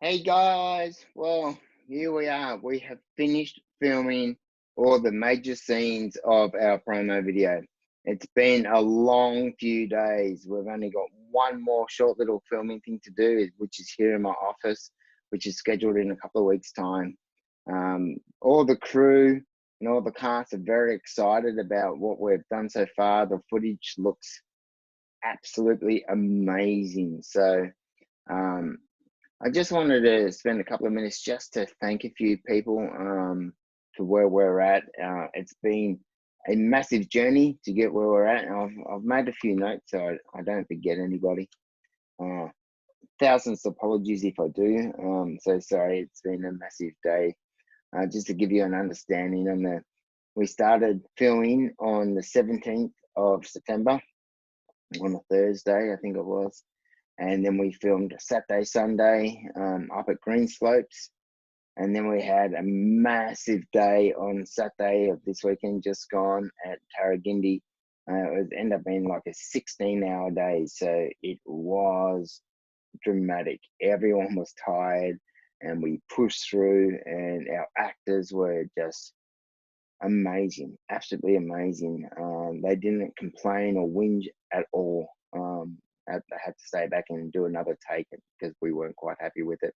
Hey guys, well, here we are. We have finished filming all the major scenes of our promo video. It's been a long few days. We've only got one more short little filming thing to do, which is here in my office, which is scheduled in a couple of weeks' time. All the crew and all the cast are very excited about what we've done so far. The footage looks absolutely amazing. Um, I just wanted to spend a couple of minutes just to thank a few people to where we're at. It's been a massive journey to get where we're at. And I've made a few notes so I don't forget anybody. Uh, Thousands of apologies if I do. So sorry, it's been a massive day. Just to give you an understanding we started filming on the 17th of September on a Thursday, I think it was. And then we filmed Saturday, Sunday up at Green Slopes. And then we had a massive day on Saturday of this weekend just gone at Tarragindi. It ended up being like a 16-hour day. So it was dramatic. Everyone was tired and we pushed through, and our actors were just amazing, absolutely amazing. They didn't complain or whinge at all. I had to stay back and do another take because we weren't quite happy with it.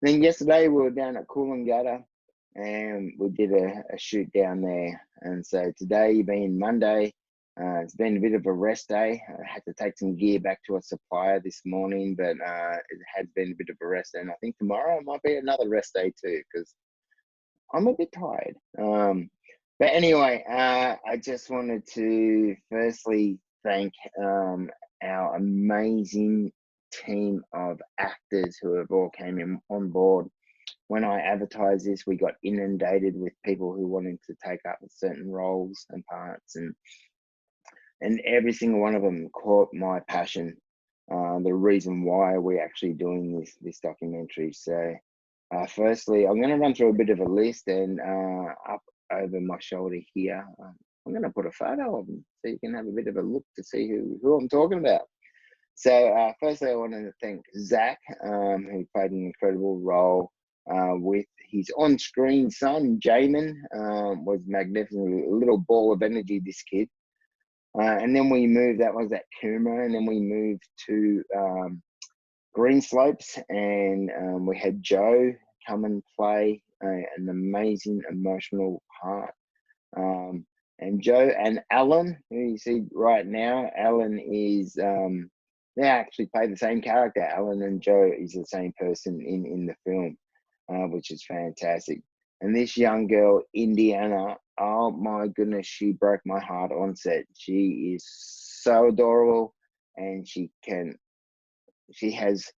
Then yesterday we were down at Coolangatta and we did a shoot down there. And so today being Monday, it's been a bit of a rest day. I had to take some gear back to a supplier this morning, but it has been a bit of a rest. And I think tomorrow might be another rest day too, because I'm a bit tired. But anyway, I just wanted to firstly thank our amazing team of actors who have all came in on board. When I advertised this, we got inundated with people who wanted to take up certain roles and parts, and every single one of them caught my passion. The reason why we're actually doing this documentary. So firstly, I'm going to run through a bit of a list, and up over my shoulder here, I'm going to put a photo of them so you can have a bit of a look to see who I'm talking about. So, firstly, I wanted to thank Zach, who played an incredible role with his on screen son, Jamin, was magnificent, a little ball of energy, this kid. And then we moved, that was at Coomera, and then we moved to Green Slopes, and we had Joe come and play an amazing emotional part. And Joe and Alan, who you see right now, Alan is they actually play the same character. Alan and Joe is the same person in the film, which is fantastic. And this young girl, Indiana, oh my goodness, she broke my heart on set. She is so adorable, and she has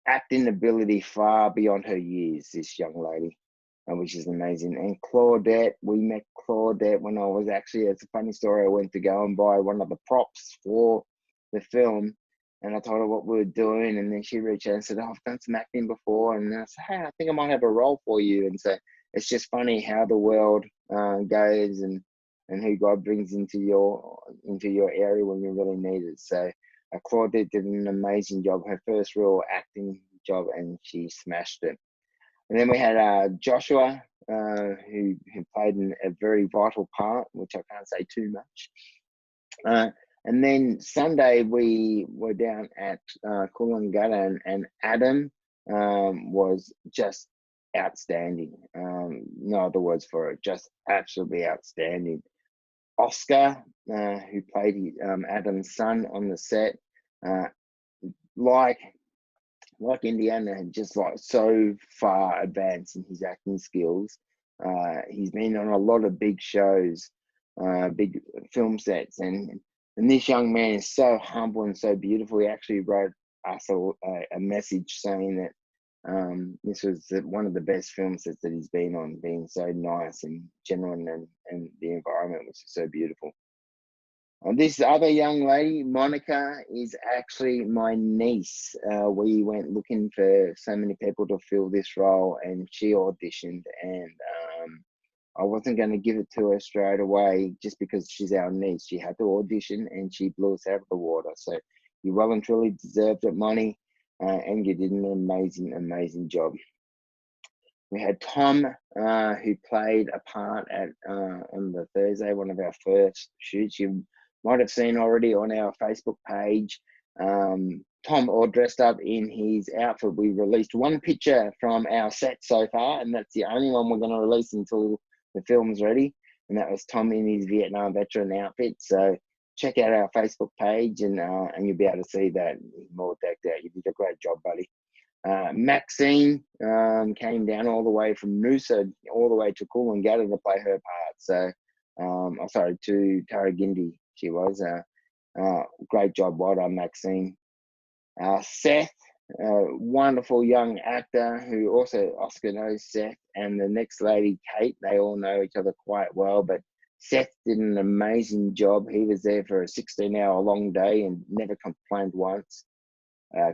acting ability far beyond her years, this young lady, which is amazing. And Claudette, we met Claudette when I was actually, it's a funny story, I went to go and buy one of the props for the film, and I told her what we were doing, and then she reached out and said, oh, I've done some acting before, and I said, hey, I think I might have a role for you. And so it's just funny how the world goes, and who God brings into your area when you really need it. So Claudette did an amazing job, her first real acting job, and she smashed it. And then we had Joshua, who played a very vital part, which I can't say too much. And then Sunday we were down at Coolangatta, and Adam was just outstanding. No other words for it, just absolutely outstanding. Oscar, who played Adam's son on the set, uh, like Indiana, had just like so far advanced in his acting skills. He's been on a lot of big shows, big film sets, and this young man is so humble and so beautiful. He actually wrote us a message saying that this was one of the best film sets that he's been on, being so nice and genuine, and the environment was so beautiful. This other young lady, Monica, is actually my niece. We went looking for so many people to fill this role, and she auditioned, and I wasn't going to give it to her straight away just because she's our niece. She had to audition, and she blew us out of the water. So you well and truly deserved it, Monty. and you did an amazing job. We had Tom, who played a part at on the Thursday, one of our first shoots. You might have seen already on our Facebook page. Tom all dressed up in his outfit. We released one picture from our set so far, and that's the only one we're going to release until the film's ready. And that was Tom in his Vietnam veteran outfit. So check out our Facebook page, and you'll be able to see that more decked out. You did a great job, buddy. Maxine came down all the way from Noosa all the way to Coolangatta to play her part. So, sorry, to Tarragindi she was. Great job, well done, Maxine. Seth, wonderful young actor who also Oscar knows Seth, and the next lady, Kate, they all know each other quite well, but Seth did an amazing job. He was there for a 16-hour long day and never complained once.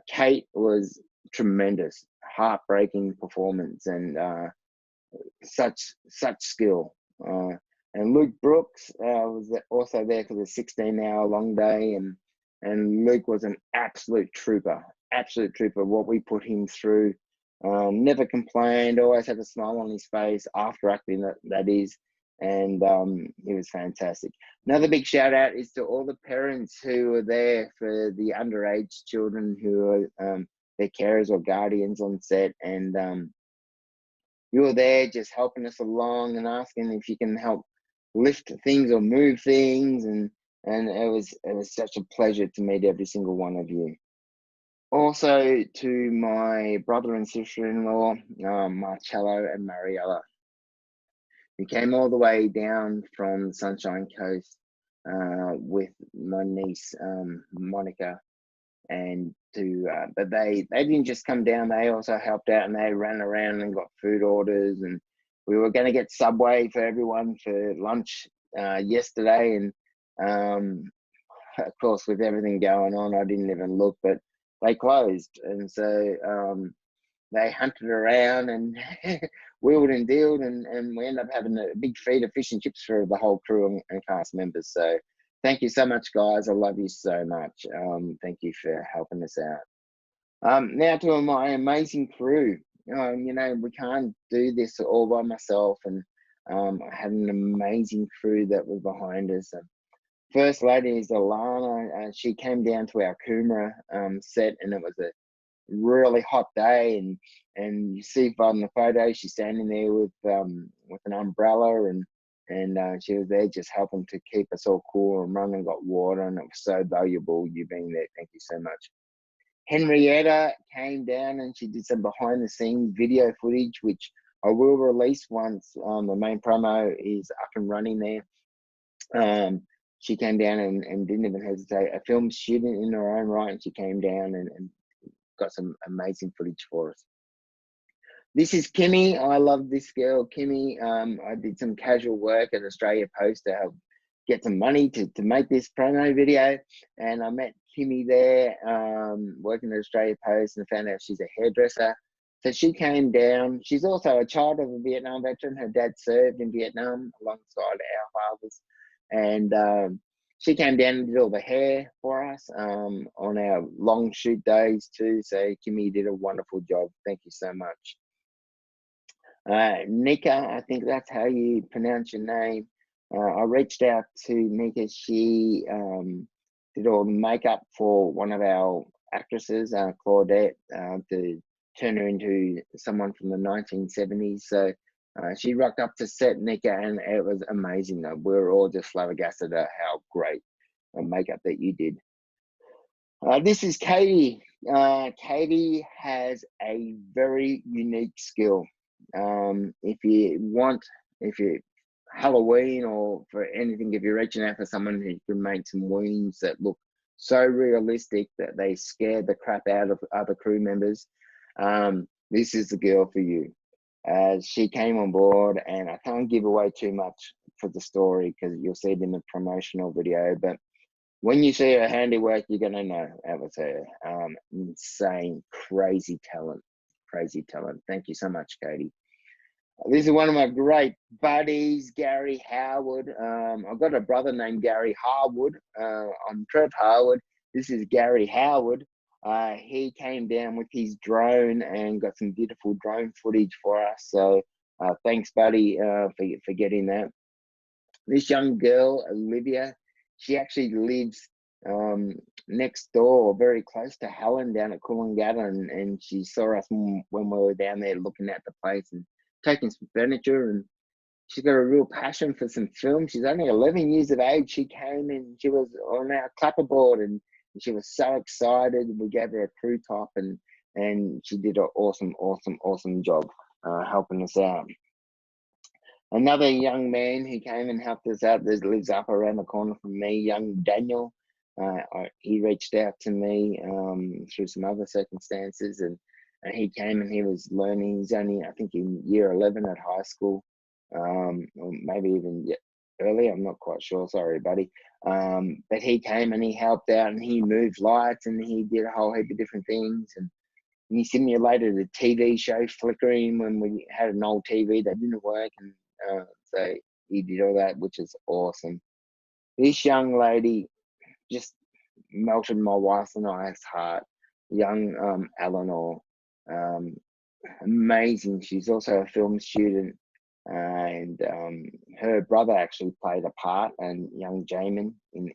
Kate was tremendous, heartbreaking performance, and such skill. And Luke Brooks was also there for the 16-hour long day, and Luke was an absolute trooper. What we put him through, never complained, always had a smile on his face after acting. That is, and he was fantastic. Another big shout out is to all the parents who were there for the underage children who are their carers or guardians on set, and you were there just helping us along and asking if you can help lift things or move things, and it was such a pleasure to meet every single one of you. Also to my brother and sister-in-law, Marcello and Mariella, who came all the way down from the Sunshine Coast with my niece Monica, and but they didn't just come down, they also helped out, and they ran around and got food orders, and we were going to get Subway for everyone for lunch yesterday, and of course with everything going on I didn't even look, but they closed, and so they hunted around and wheeled and dealed, and we ended up having a big feed of fish and chips for the whole crew and cast members. So thank you so much, guys. I love you so much. Thank you for helping us out. Now to my amazing crew. We can't do this all by myself, and I had an amazing crew that was behind us. First lady is Alana. She came down to our Coomera set, and it was a really hot day, and you see from the photo she's standing there with an umbrella, and she was there just helping to keep us all cool, and run and got water, and it was so valuable you being there. Thank you so much. Henrietta came down and she did some behind the scenes video footage, which I will release once the main promo is up and running there. She came down and didn't even hesitate. A film student in her own right, and she came down and got some amazing footage for us. This is Kimmy. I love this girl, Kimmy. I did some casual work at Australia Post to help get some money to make this promo video, and I met Kimmy there working at Australia Post, and found out she's a hairdresser. So she came down. She's also a child of a Vietnam veteran. Her dad served in Vietnam alongside our fathers, and she came down and did all the hair for us on our long shoot days too. So Kimmy did a wonderful job. Thank you so much. Nika, I think that's how you pronounce your name. I reached out to Nika. She did all the makeup for one of our actresses, Claudette, to turn her into someone from the 1970s. So she rocked up to set, Nika, and it was amazing. We were all just flabbergasted at how great makeup that you did. This is Katie. Katie has a very unique skill. If you Halloween or for anything, if you're reaching out for someone who can make some wounds that look so realistic that they scare the crap out of other crew members, this is the girl for you. She came on board, and I can't give away too much for the story because you'll see it in the promotional video, but when you see her handiwork, you're going to know it was her. Insane, crazy talent. Thank you so much, Katie. This is one of my great buddies, Gary Howard. I've got a brother named Gary Harwood. I'm Trev Harwood. This is Gary Howard. He came down with his drone and got some beautiful drone footage for us. So thanks, buddy, for getting that. This young girl, Olivia, she actually lives next door, very close to Helen down at Coolangatta, and she saw us when we were down there looking at the place and taking some furniture. And she's got a real passion for some film. She's only 11 years of age. She came and she was on our clapperboard, and she was so excited. We gave her a crew top, and she did an awesome job helping us out. Another young man who came and helped us out that lives up around the corner from me, young Daniel. He reached out to me through some other circumstances, and he came and he was learning. He's only, I think, in year 11 at high school, or maybe even early. I'm not quite sure. Sorry, buddy. But he came and he helped out, and he moved lights, and he did a whole heap of different things, and he simulated a TV show flickering when we had an old TV that didn't work, and so he did all that, which is awesome. This young lady just melted my wife and I's heart. Young Eleanor, amazing. She's also a film student, and her brother actually played a part, and young Jamin in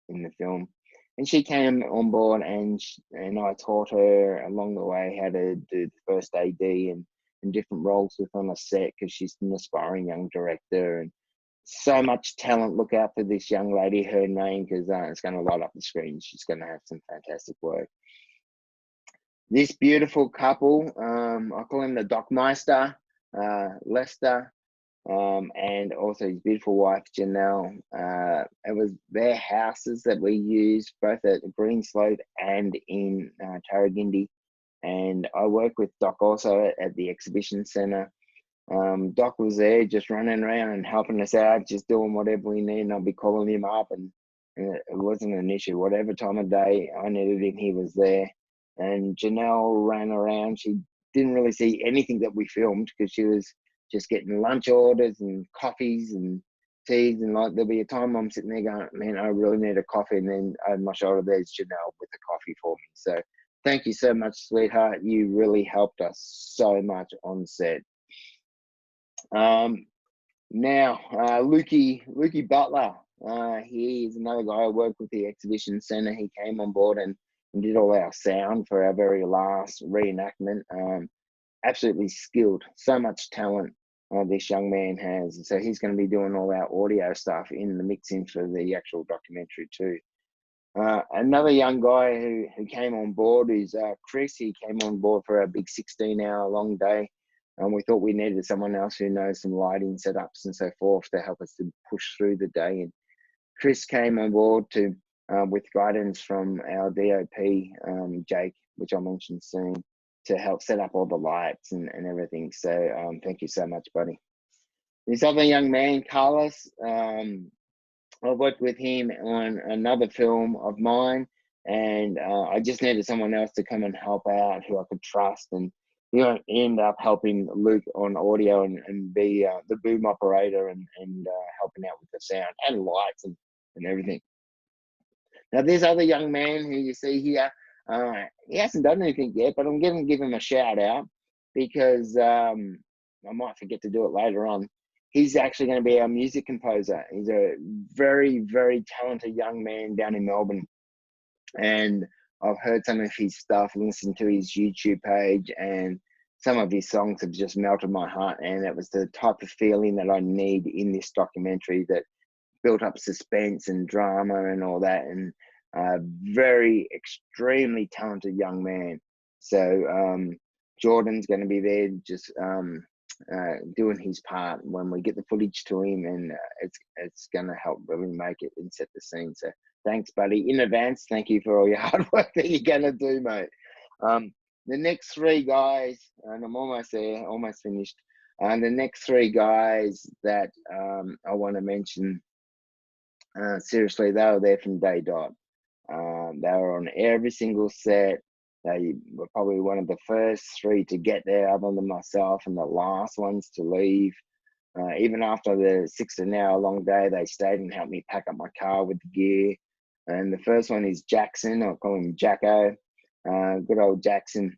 the film. And she came on board, and I taught her along the way how to do the first AD and different roles within a set, because she's an aspiring young director and so much talent. Look out for this young lady, her name, because it's going to light up the screen. She's going to have some fantastic work. This beautiful couple, I call him the Doc Meister, Lester, and also his beautiful wife, Janelle. It was their houses that we used both at Greenslope and in Tarragindi. And I work with Doc also at the exhibition centre. Doc was there just running around and helping us out, just doing whatever we need. And I'll be calling him up, and it wasn't an issue. Whatever time of day I needed him, he was there. And Janelle ran around. She didn't really see anything that we filmed, because she was just getting lunch orders and coffees and teas. And like, there'll be a time I'm sitting there going, man, I really need a coffee. And then over my shoulder, there's Janelle with the coffee for me. So thank you so much, sweetheart. You really helped us so much on set. Now, Lukey Butler, he is another guy I work with the exhibition centre. He came on board and did all our sound for our very last reenactment. Absolutely skilled, so much talent this young man has. So he's going to be doing all our audio stuff in the mixing for the actual documentary too. Another young guy who came on board is Chris. He came on board for a big 16-hour long day. And we thought we needed someone else who knows some lighting setups and so forth to help us to push through the day. And Chris came on board to with guidance from our DOP, Jake, which I'll mention soon, to help set up all the lights and everything. So thank you so much, buddy. This other young man, Carlos, I worked with him on another film of mine, and I just needed someone else to come and help out who I could trust. And end up helping Luke on audio and be the boom operator and helping out with the sound and lights and everything. Now, this other young man who you see here, he hasn't done anything yet, but I'm going to give him a shout out, because I might forget to do it later on. He's actually going to be our music composer. He's a very, very talented young man down in Melbourne. And I've heard some of his stuff, listened to his YouTube page, and some of his songs have just melted my heart. And it was the type of feeling that I need in this documentary, that built up suspense and drama and all that. And very extremely talented young man. So Jordan's going to be there just doing his part when we get the footage to him, and it's going to help really make it and set the scene. So thanks, buddy, in advance. Thank you for all your hard work that you're going to do, mate. The next three guys, and I'm almost there, almost finished. The next three guys that I want to mention, seriously, they were there from day dot. They were on every single set. They were probably one of the first three to get there, other than myself, and the last ones to leave. Even after the 16-hour long day, they stayed and helped me pack up my car with the gear. And the first one is Jackson. I'll call him Jacko. Good old Jackson.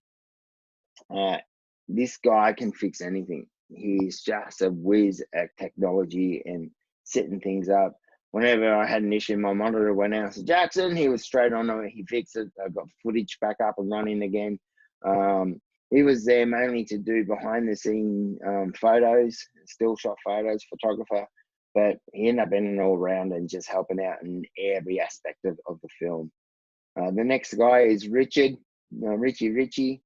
This guy can fix anything. He's just a whiz at technology and setting things up. Whenever I had an issue, my monitor went out. So Jackson, he was straight on it. He fixed it. I got footage back up and running again. He was there mainly to do behind the scene photos, still shot photos, photographer. But he ended up being an all round and just helping out in every aspect of the film. The next guy is Richard, Richie.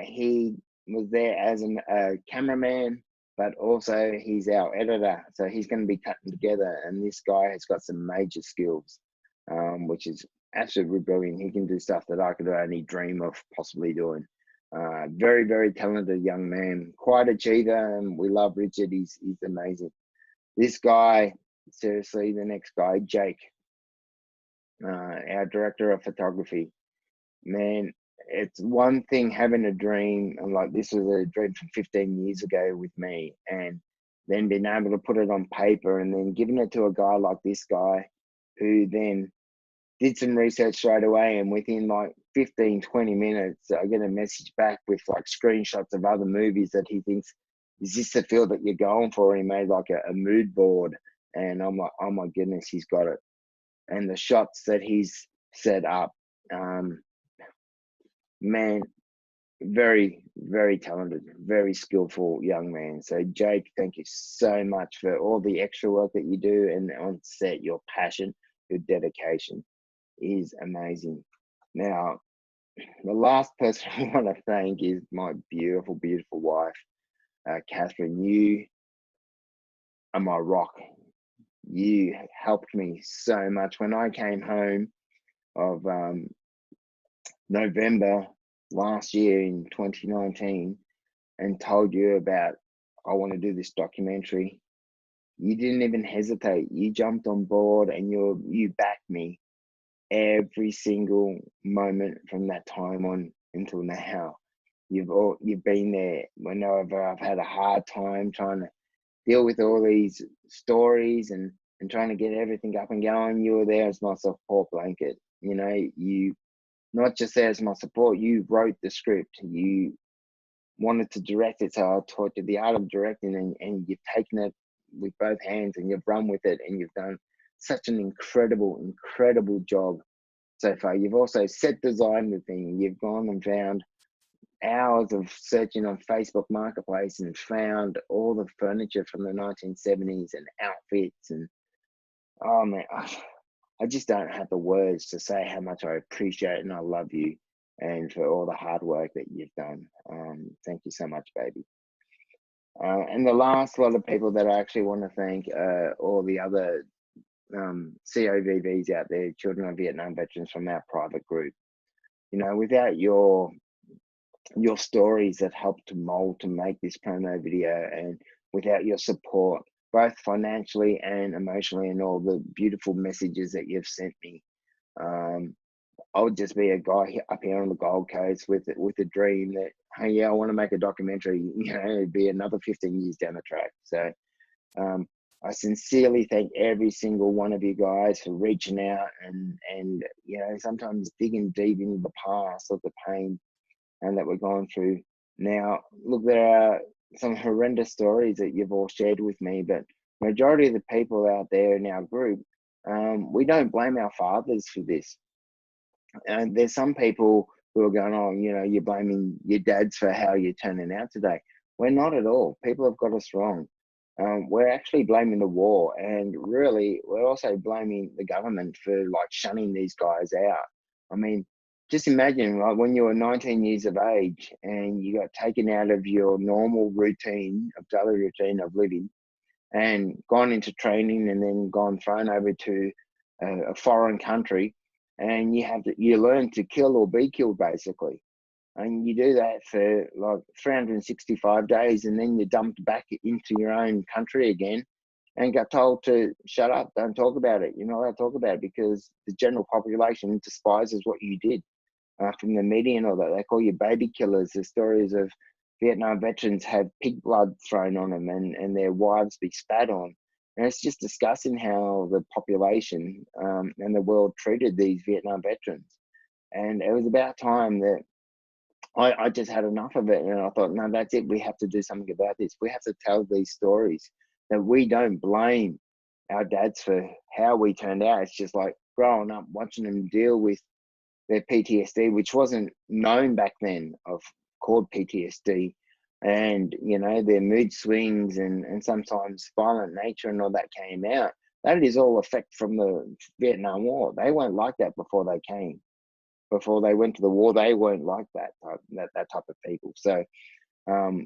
He was there as a cameraman, but also he's our editor. So he's going to be cutting together. And this guy has got some major skills, which is absolutely brilliant. He can do stuff that I could only dream of possibly doing. Very, very talented young man, quite achiever. And we love Richard. He's amazing. This guy, seriously, the next guy, Jake, our director of photography. Man, it's one thing having a dream, and like this was a dream from 15 years ago with me, and then being able to put it on paper and then giving it to a guy like this guy who then did some research straight away, and within like 15-20 minutes I get a message back with like screenshots of other movies that he thinks, is this the field that you're going for? And he made like a mood board, and I'm like, oh my goodness, he's got it. And the shots that he's set up, man, very, very talented, very skillful young man. So Jake, thank you so much for all the extra work that you do, and on set, your passion, your dedication is amazing. Now, the last person I want to thank is my beautiful, beautiful wife, Catherine. You are my rock. You helped me so much when I came home of November last year in 2019 and told you about, I want to do this documentary. You didn't even hesitate. You jumped on board and you backed me every single moment from that time on until now. You've been there whenever I've had a hard time trying to deal with all these stories and trying to get everything up and going. You were there as my support blanket. You know, you not just there as my support, you wrote the script. You wanted to direct it, so I taught you the art of directing, and you've taken it with both hands and you've run with it, and you've done such an incredible job so far. You've also set design the thing. You've gone and found hours of searching on Facebook Marketplace and found all the furniture from the 1970s and outfits, and oh man, I just don't have the words to say how much I appreciate and I love you, and for all the hard work that you've done. Thank you so much, baby. And the last lot of people that I actually want to thank, all the other COVVs out there, Children of Vietnam Veterans from our private group. You know, without your stories that helped to mold to make this promo video, and without your support, both financially and emotionally, and all the beautiful messages that you've sent me, I would just be a guy up here on the Gold Coast with a dream that, hey, yeah, I want to make a documentary. You know, it'd be another 15 years down the track. So I sincerely thank every single one of you guys for reaching out and you know, sometimes digging deep into the past of the pain and that we're going through. Now, look, there are some horrendous stories that you've all shared with me, but majority of the people out there in our group, we don't blame our fathers for this. And there's some people who are going, oh, you know, you're blaming your dads for how you're turning out today. We're not at all. People have got us wrong. We're actually blaming the war, and really, we're also blaming the government for like shunning these guys out. I mean, just imagine, right, when you were 19 years of age and you got taken out of your normal routine of daily routine of living and gone into training and then gone thrown over to a foreign country, and you learn to kill or be killed, basically. And you do that for like 365 days, and then you're dumped back into your own country again and got told to shut up, don't talk about it. You're not allowed to talk about it because the general population despises what you did. From the media and all that, they call you baby killers. The stories of Vietnam veterans have pig blood thrown on them and their wives be spat on. And it's just discussing how the population and the world treated these Vietnam veterans. And it was about time that I just had enough of it. And I thought, no, that's it. We have to do something about this. We have to tell these stories, that we don't blame our dads for how we turned out. It's just like growing up, watching them deal with their PTSD, which wasn't known back then, of called PTSD, and their mood swings and sometimes violent nature and all that came out. That is all effect from the Vietnam War. They weren't like that before they came. Before they went to the war, they weren't like that type of people. So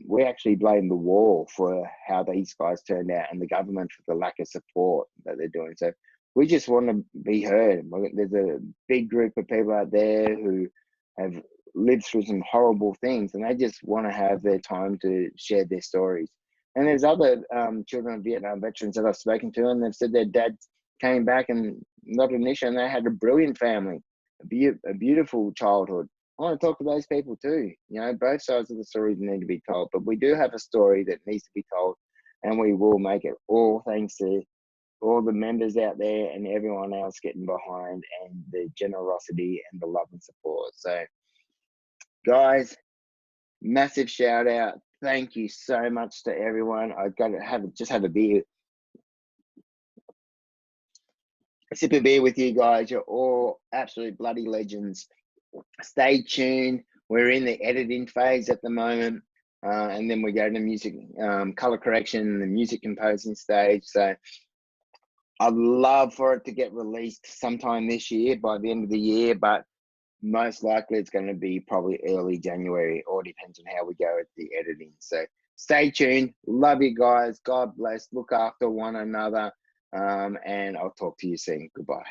we actually blame the war for how these guys turned out, and the government for the lack of support that they're doing. So we just want to be heard. There's a big group of people out there who have lived through some horrible things, and they just want to have their time to share their stories. And there's other children of Vietnam veterans that I've spoken to, and they've said their dads came back and not an issue, and they had a brilliant family, a beautiful childhood. I want to talk to those people too. Both sides of the stories need to be told, but we do have a story that needs to be told, and we will make it, all thanks to all the members out there and everyone else getting behind, and the generosity and the love and support. So, guys, massive shout out. Thank you so much to everyone. I got to just have a sip of beer with you guys. You're all absolute bloody legends. Stay tuned. We're in the editing phase at the moment, and then we go to music color correction, the music composing stage. So I'd love for it to get released sometime this year, by the end of the year, but most likely it's going to be probably early January. All depends on how we go at the editing. So stay tuned. Love you guys. God bless. Look after one another, and I'll talk to you soon. Goodbye.